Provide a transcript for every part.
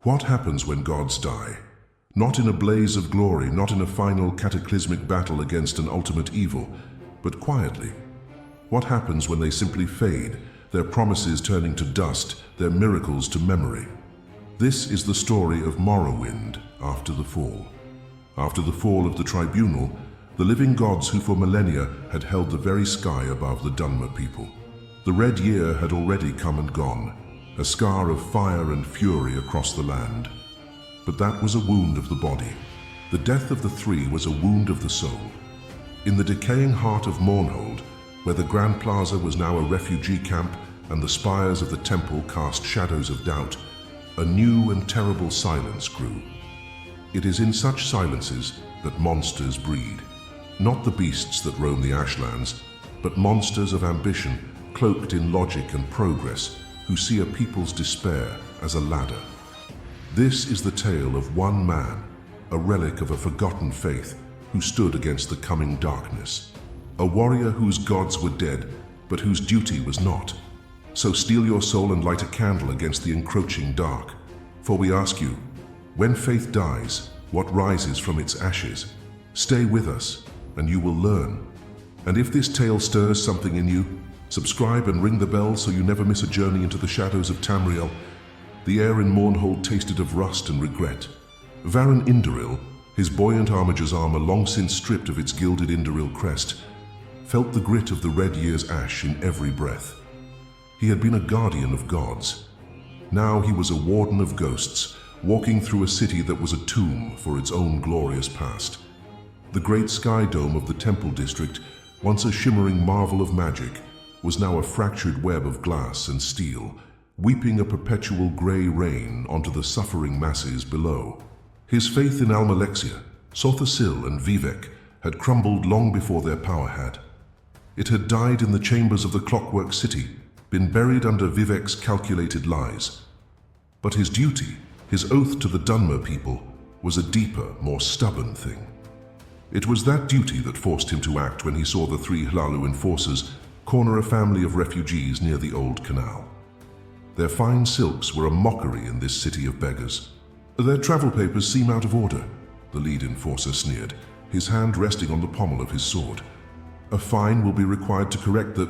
What happens when gods die? Not in a blaze of glory, not in a final cataclysmic battle against an ultimate evil, but quietly. What happens when they simply fade, their promises turning to dust, their miracles to memory? This is the story of Morrowind after the fall. After the fall of the Tribunal, the living gods who for millennia had held the very sky above the Dunmer people. The Red Year had already come and gone, a scar of fire and fury across the land. But that was a wound of the body. The death of the three was a wound of the soul. In the decaying heart of Mournhold, where the Grand Plaza was now a refugee camp and the spires of the temple cast shadows of doubt, a new and terrible silence grew. It is in such silences that monsters breed. Not the beasts that roam the ashlands, but monsters of ambition, cloaked in logic and progress, who see a people's despair as a ladder. This is the tale of one man, a relic of a forgotten faith, who stood against the coming darkness. A warrior whose gods were dead, but whose duty was not. So steel your soul and light a candle against the encroaching dark. For we ask you, when faith dies, what rises from its ashes? Stay with us, and you will learn. And if this tale stirs something in you, subscribe and ring the bell so you never miss a journey into the shadows of Tamriel. The air in Mournhold tasted of rust and regret. Varon Indoril, his buoyant armiger's armor long since stripped of its gilded Indoril crest, felt the grit of the Red Year's ash in every breath. He had been a guardian of gods. Now he was a warden of ghosts, walking through a city that was a tomb for its own glorious past. The great sky dome of the Temple district, once a shimmering marvel of magic, was now a fractured web of glass and steel, weeping a perpetual grey rain onto the suffering masses below. His faith in Almalexia, Sothasil and Vivek had crumbled long before their power had. It had died in the chambers of the clockwork city, been buried under Vivek's calculated lies. But his duty, his oath to the Dunmer people, was a deeper, more stubborn thing. It was that duty that forced him to act when he saw the three Hlalu enforcers corner a family of refugees near the old canal. Their fine silks were a mockery in this city of beggars. Their travel papers seem out of order, the lead enforcer sneered, his hand resting on the pommel of his sword. A fine will be required to correct the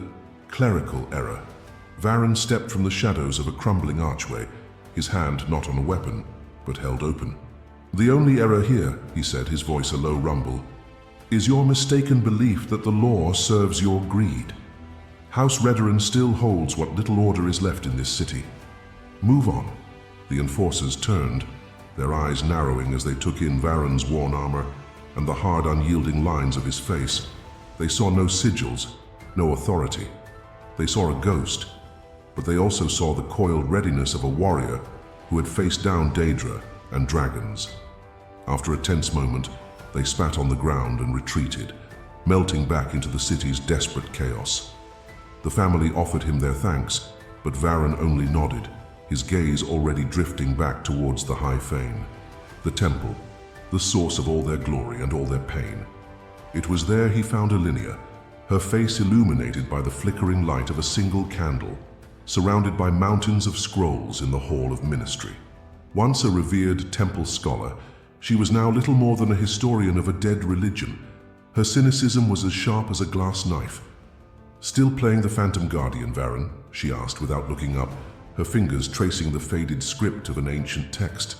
clerical error. Varon stepped from the shadows of a crumbling archway, his hand not on a weapon, but held open. The only error here, he said, his voice a low rumble, is your mistaken belief that the law serves your greed. House Redoran still holds what little order is left in this city. Move on. The enforcers turned, their eyes narrowing as they took in Varon's worn armor and the hard, unyielding lines of his face. They saw no sigils, no authority. They saw a ghost, but they also saw the coiled readiness of a warrior who had faced down Daedra and dragons. After a tense moment, they spat on the ground and retreated, melting back into the city's desperate chaos. The family offered him their thanks, but Varon only nodded, his gaze already drifting back towards the High Fane, the temple, the source of all their glory and all their pain. It was there he found Alinea, her face illuminated by the flickering light of a single candle, surrounded by mountains of scrolls in the Hall of Ministry. Once a revered temple scholar, she was now little more than a historian of a dead religion. Her cynicism was as sharp as a glass knife. Still playing the Phantom Guardian, Varon? She asked without looking up, her fingers tracing the faded script of an ancient text.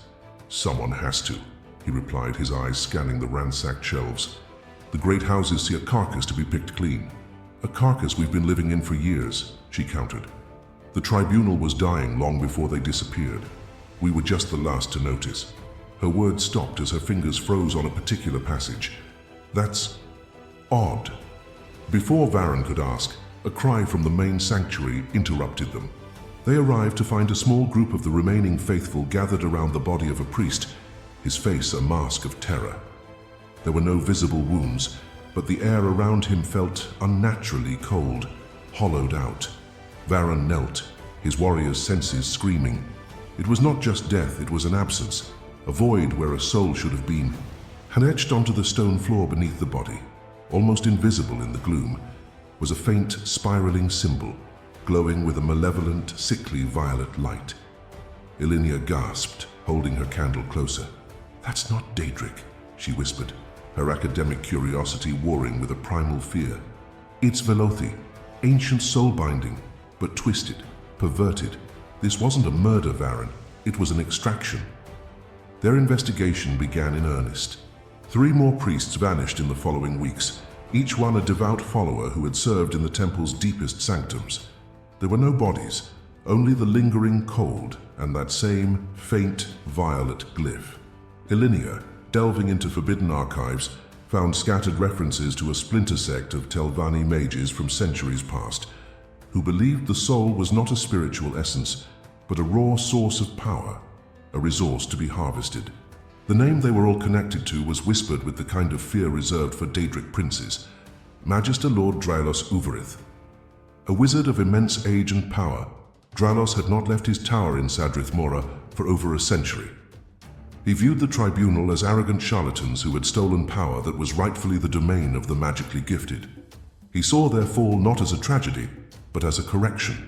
Someone has to, he replied, his eyes scanning the ransacked shelves. The great houses see a carcass to be picked clean. A carcass we've been living in for years, she countered. The tribunal was dying long before they disappeared. We were just the last to notice. Her words stopped as her fingers froze on a particular passage. That's odd. Before Varon could ask, a cry from the main sanctuary interrupted them. They arrived to find a small group of the remaining faithful gathered around the body of a priest, his face a mask of terror. There were no visible wounds, but the air around him felt unnaturally cold, hollowed out. Varon knelt, his warrior's senses screaming. It was not just death, it was an absence, a void where a soul should have been. And etched onto the stone floor beneath the body, almost invisible in the gloom, was a faint, spiraling symbol, glowing with a malevolent, sickly violet light. Alinea gasped, holding her candle closer. "That's not Daedric," she whispered, her academic curiosity warring with a primal fear. "It's Velothi, ancient soul-binding, but twisted, perverted. This wasn't a murder, Varon. It was an extraction." Their investigation began in earnest. 3 more priests vanished in the following weeks, each one a devout follower who had served in the temple's deepest sanctums. There were no bodies, only the lingering cold and that same faint violet glyph. Elinia, delving into forbidden archives, found scattered references to a splinter sect of Telvanni mages from centuries past, who believed the soul was not a spiritual essence, but a raw source of power, a resource to be harvested. The name they were all connected to was whispered with the kind of fear reserved for Daedric princes: Magister-Lord Dralos Uverith. A wizard of immense age and power, Dralos had not left his tower in Sadrith Mora for over a century. He viewed the tribunal as arrogant charlatans who had stolen power that was rightfully the domain of the magically gifted. He saw their fall not as a tragedy, but as a correction.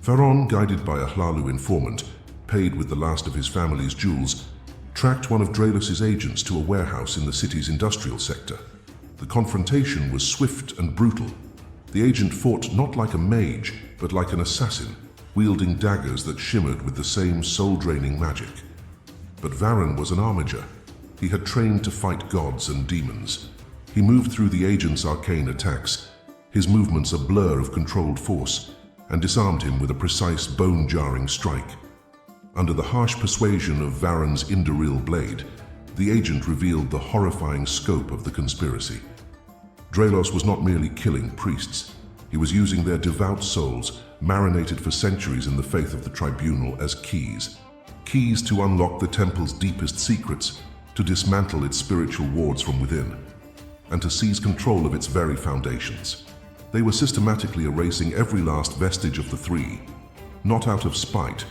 Varon, guided by a Hlalu informant, paid with the last of his family's jewels, tracked one of Dralos's agents to a warehouse in the city's industrial sector. The confrontation was swift and brutal. The agent fought not like a mage, but like an assassin, wielding daggers that shimmered with the same soul-draining magic. But Varon was an armiger. He had trained to fight gods and demons. He moved through the agent's arcane attacks, his movements a blur of controlled force, and disarmed him with a precise, bone-jarring strike. Under the harsh persuasion of Varon's Indoril blade, the agent revealed the horrifying scope of the conspiracy. Dralos was not merely killing priests. He was using their devout souls, marinated for centuries in the faith of the tribunal, as keys. Keys to unlock the temple's deepest secrets, to dismantle its spiritual wards from within, and to seize control of its very foundations. They were systematically erasing every last vestige of the 3, not out of spite,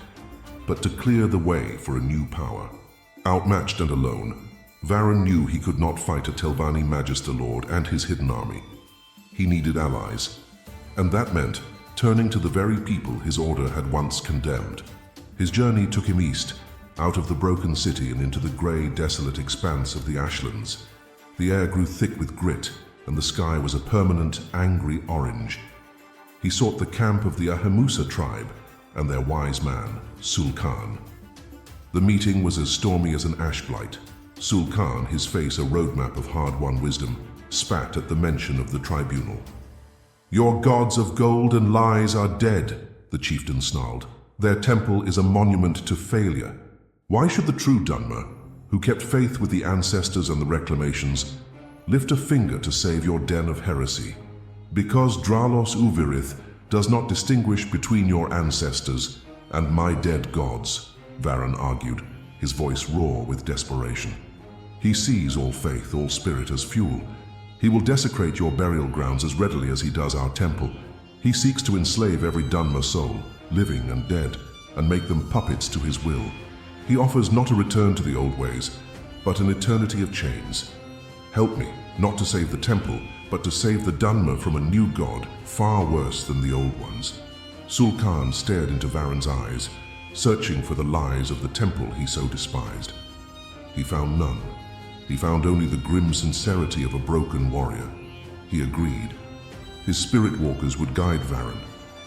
but to clear the way for a new power. Outmatched and alone, Varon knew he could not fight a Telvanni Magister-Lord and his hidden army. He needed allies, and that meant turning to the very people his order had once condemned. His journey took him east, out of the broken city and into the grey, desolate expanse of the Ashlands. The air grew thick with grit, and the sky was a permanent, angry orange. He sought the camp of the Ahamusa tribe and their wise man, Sul'Kan. The meeting was as stormy as an ash blight. Sul'Kan, his face a roadmap of hard-won wisdom, spat at the mention of the tribunal. "Your gods of gold and lies are dead," the chieftain snarled. "Their temple is a monument to failure. Why should the true Dunmer, who kept faith with the ancestors and the reclamations, lift a finger to save your den of heresy? Because Dralos Uverith does not distinguish between your ancestors and my dead gods," Varon argued, his voice raw with desperation. "He sees all faith, all spirit as fuel. He will desecrate your burial grounds as readily as he does our temple. He seeks to enslave every Dunmer soul, living and dead, and make them puppets to his will. He offers not a return to the old ways, but an eternity of chains. Help me, not to save the temple, but to save the Dunmer from a new god, far worse than the old ones." Sul'Kan stared into Varon's eyes, searching for the lies of the temple he so despised. He found none. He found only the grim sincerity of a broken warrior. He agreed. His spirit walkers would guide Varon.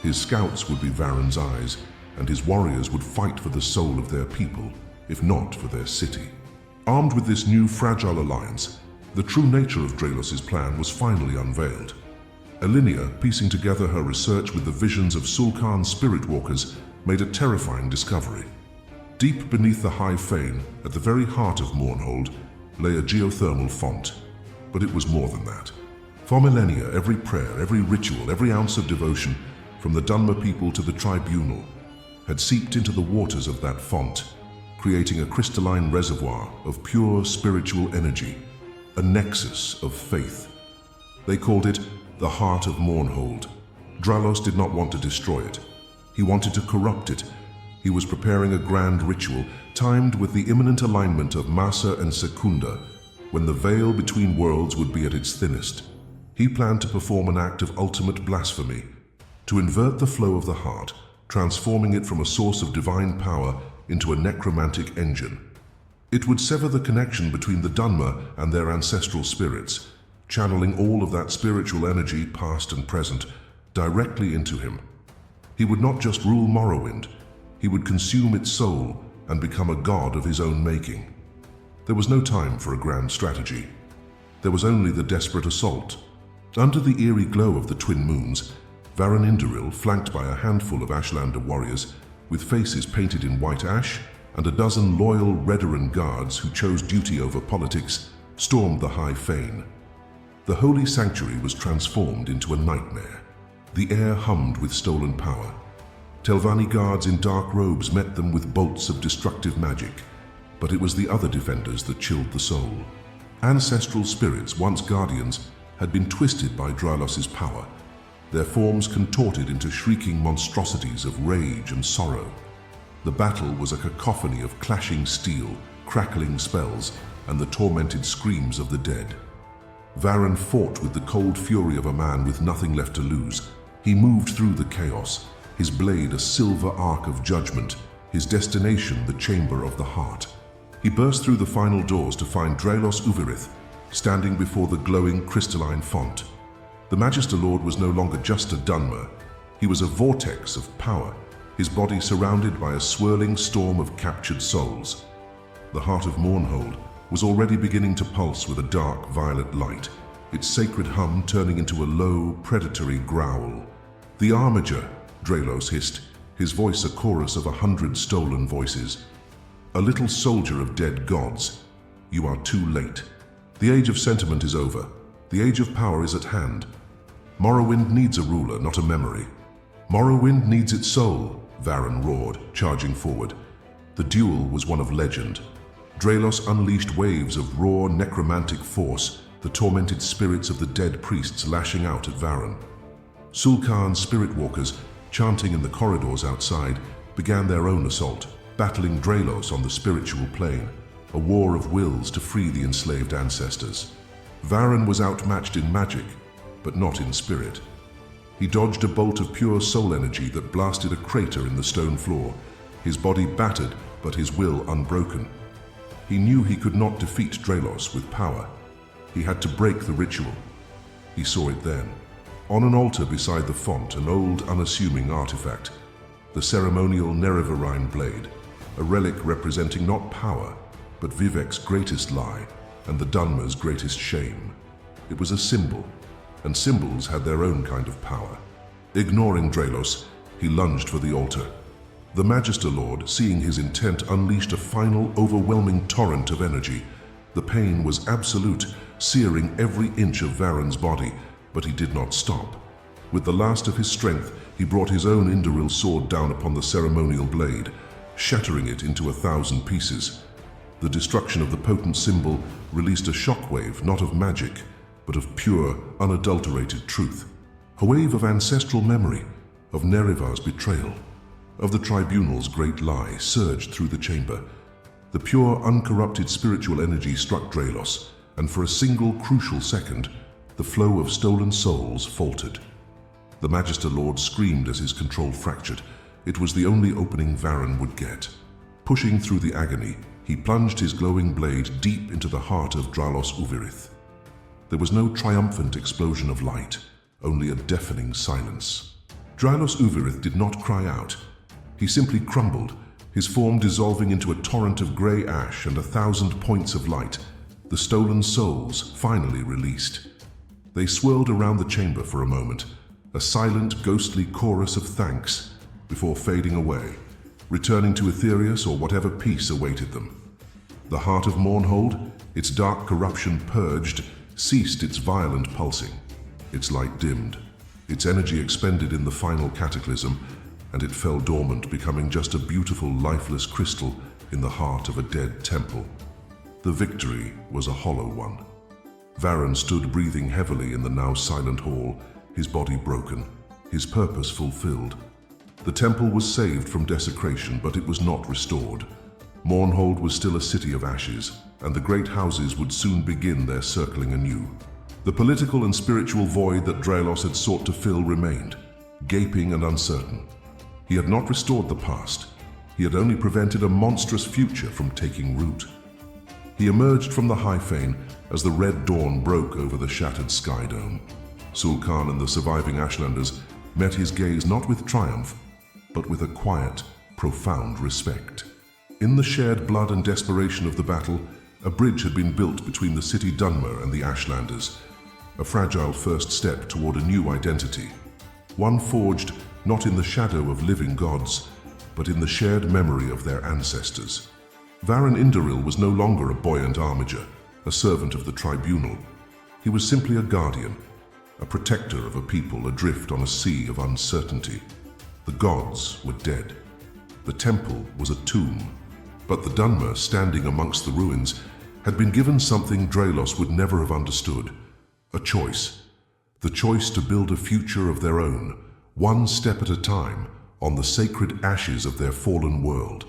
His scouts would be Varon's eyes, and his warriors would fight for the soul of their people, if not for their city. Armed with this new fragile alliance, the true nature of Dralos's plan was finally unveiled. Elinia, piecing together her research with the visions of Sul'Kan's spirit walkers, made a terrifying discovery. Deep beneath the high fane, at the very heart of Mournhold, lay a geothermal font. But it was more than that. For millennia, every prayer, every ritual, every ounce of devotion, from the Dunmer people to the tribunal, had seeped into the waters of that font, creating a crystalline reservoir of pure spiritual energy, a nexus of faith. They called it the Heart of Mournhold. Dralos did not want to destroy it. He wanted to corrupt it. He was preparing a grand ritual, timed with the imminent alignment of Masa and Secunda, when the veil between worlds would be at its thinnest. He planned to perform an act of ultimate blasphemy, to invert the flow of the heart, transforming it from a source of divine power into a necromantic engine, It would sever the connection between the Dunmer and their ancestral spirits, channeling all of that spiritual energy, past and present, directly into him. He would not just rule Morrowind, he would consume its soul and become a god of his own making. There was no time for a grand strategy. There was only the desperate assault. Under the eerie glow of the twin moons, Varon Indoril, flanked by a handful of Ashlander warriors, with faces painted in white ash, and a dozen loyal Redoran guards who chose duty over politics, stormed the High Fane. The holy sanctuary was transformed into a nightmare. The air hummed with stolen power. Telvanni guards in dark robes met them with bolts of destructive magic, but it was the other defenders that chilled the soul. Ancestral spirits, once guardians, had been twisted by Drylos's power, their forms contorted into shrieking monstrosities of rage and sorrow. The battle was a cacophony of clashing steel, crackling spells, and the tormented screams of the dead. Varon fought with the cold fury of a man with nothing left to lose. He moved through the chaos, his blade a silver arc of judgment, his destination the chamber of the heart. He burst through the final doors to find Dreylos Uvirith, standing before the glowing crystalline font. The Magister-Lord was no longer just a Dunmer. He was a vortex of power, his body surrounded by a swirling storm of captured souls. The heart of Mournhold was already beginning to pulse with a dark violet light, its sacred hum turning into a low, predatory growl. "The Armiger," Dreylos hissed, his voice a chorus of 100 stolen voices. "A little soldier of dead gods. You are too late. The age of sentiment is over. The age of power is at hand. Morrowind needs a ruler, not a memory. Morrowind needs its soul," Varon roared, charging forward. The duel was one of legend. Dreylos unleashed waves of raw necromantic force, the tormented spirits of the dead priests lashing out at Varon. Sul'Karn's spirit walkers, chanting in the corridors outside, began their own assault, battling Dreylos on the spiritual plane, a war of wills to free the enslaved ancestors. Varon was outmatched in magic, but not in spirit. He dodged a bolt of pure soul energy that blasted a crater in the stone floor, his body battered but his will unbroken. He knew he could not defeat Dreylos with power. He had to break the ritual. He saw it then. On an altar beside the font, an old, unassuming artifact, the ceremonial Nerevarine blade, a relic representing not power, but Vivek's greatest lie and the Dunmer's greatest shame. It was a symbol, and symbols had their own kind of power. Ignoring Dreylos, he lunged for the altar. The Magister-Lord, seeing his intent, unleashed a final, overwhelming torrent of energy. The pain was absolute, searing every inch of Varon's body, but he did not stop. With the last of his strength, he brought his own Indoril sword down upon the ceremonial blade, shattering it into 1,000 pieces. The destruction of the potent symbol released a shockwave not of magic, but of pure, unadulterated truth. A wave of ancestral memory, of Nerevar's betrayal, of the Tribunal's great lie surged through the chamber. The pure, uncorrupted spiritual energy struck Dreylos, and for a single crucial second, the flow of stolen souls faltered. The Magister-Lord screamed as his control fractured. It was the only opening Varon would get. Pushing through the agony, he plunged his glowing blade deep into the heart of Dreylos Uvirith. There was no triumphant explosion of light, only a deafening silence. Dreylos Uvirith did not cry out. He simply crumbled, his form dissolving into a torrent of grey ash and 1,000 points of light, the stolen souls finally released. They swirled around the chamber for a moment, a silent, ghostly chorus of thanks, before fading away, returning to Aetherius or whatever peace awaited them. The heart of Mournhold, its dark corruption purged, ceased its violent pulsing. Its light dimmed, its energy expended in the final cataclysm, and it fell dormant, becoming just a beautiful, lifeless crystal in the heart of a dead temple. The victory was a hollow one. Varon stood breathing heavily in the now silent hall, his body broken, his purpose fulfilled. The temple was saved from desecration, but it was not restored. Mournhold was still a city of ashes, and the great houses would soon begin their circling anew. The political and spiritual void that Dreylos had sought to fill remained, gaping and uncertain. He had not restored the past. He had only prevented a monstrous future from taking root. He emerged from the high fane as the red dawn broke over the shattered sky dome. Sul'Kan and the surviving Ashlanders met his gaze not with triumph, but with a quiet, profound respect. In the shared blood and desperation of the battle, a bridge had been built between the city Dunmer and the Ashlanders, a fragile first step toward a new identity, one forged not in the shadow of living gods, but in the shared memory of their ancestors. Varon Indoril was no longer a buoyant armiger, a servant of the Tribunal. He was simply a guardian, a protector of a people adrift on a sea of uncertainty. The gods were dead. The temple was a tomb. But the Dunmer, standing amongst the ruins, had been given something Draelos would never have understood. A choice. The choice to build a future of their own, one step at a time, on the sacred ashes of their fallen world.